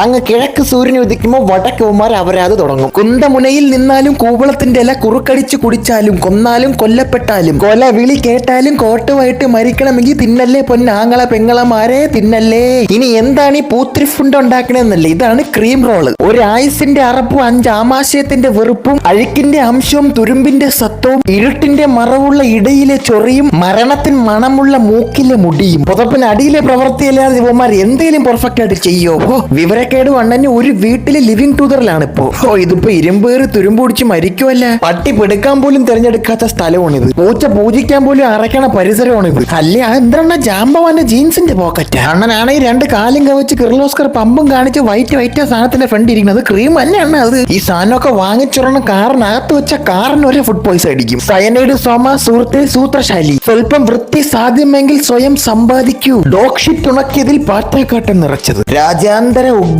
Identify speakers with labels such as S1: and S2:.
S1: അങ്ങ് കിഴക്ക് സൂര്യൻ ഉദിക്കുമ്പോൾ വടക്കവന്മാർ അവരാത് തുടങ്ങും. കുന്തമുനയിൽ നിന്നാലും കൂവളത്തിന്റെ ഇല കുറുക്കടിച്ച് കുടിച്ചാലും കൊന്നാലും കൊല്ലപ്പെട്ടാലും കൊല വിളി കേട്ടാലും കോട്ടുമായിട്ട് മരിക്കണമെങ്കിൽ തിന്നല്ലേ പൊന്നാങ്ങളെ പെങ്ങളമാരെ തിന്നല്ലേ. ഇനി എന്താണ് ഈ പൂത്തിരിഫുണ്ട് ഉണ്ടാക്കണെന്നല്ലേ, ഇതാണ് ക്രീം റോള്. ഒരു ആയുസിന്റെ അറപ്പും 5 ആമാശയത്തിന്റെ വെറുപ്പും അഴുക്കിന്റെ അംശവും തുരുമ്പിന്റെ സത്വവും ഇരുട്ടിന്റെ മറവുള്ള ഇടയിലെ ചൊറിയും മരണത്തിന് മണമുള്ള മൂക്കിലെ മുടിയും പുതപ്പിന് അടിയിലെ പ്രവൃത്തിയല്ലാതെ ഇവന്മാർ എന്തേലും പെർഫെക്റ്റ് ആയിട്ട് ചെയ്യോ? വിവരക്കേട് വണ്ണന് ഒരു വീട്ടിലെ ലിവിംഗ് ടൂതറിലാണ് ഇപ്പോ. ഇതിപ്പോ ഇരുമ്പേറി തുരുമ്പ് പിടിച്ച് മരിക്കുമല്ല. പട്ടി പെടുക്കാൻ പോലും തിരഞ്ഞെടുക്കാത്ത സ്ഥലമാണിത്. പൂച്ച പൂജിക്കാൻ പോലും അറയ്ക്കണ പരിസരമാണിത്. അല്ലേ എന്താണ് ജാമ്പവാന്റെ ജീൻസിന്റെ പോക്കറ്റ്. അണ്ണനാണെങ്കിൽ 2 കാലും കവച്ച് കിർലോസ്കർ പമ്പും കാണിച്ച് വൈറ്റ് സാധനത്തിന്റെ ഫ്രണ്ട് ഇരിക്കുന്നത് ക്രീം അല്ലാണ് അത്. ഈ സാധനമൊക്കെ വാങ്ങിച്ചുറണം കാറിനകത്ത് വെച്ച കാറിന് ഒരു ഫുഡ് പോയിസൺ അടിക്കും. സയനൈഡ് സോമ സുഹൃത്തെ സൂത്രശാലി. സ്വല്പം വൃത്തി സാധ്യമെങ്കിൽ സ്വയം സമ്പാദിക്കൂ. Dog shit ഉണക്കിയതിൽ പാറ്റാക്കാട്ടം നിറച്ചത്. രാജ്യാന്തര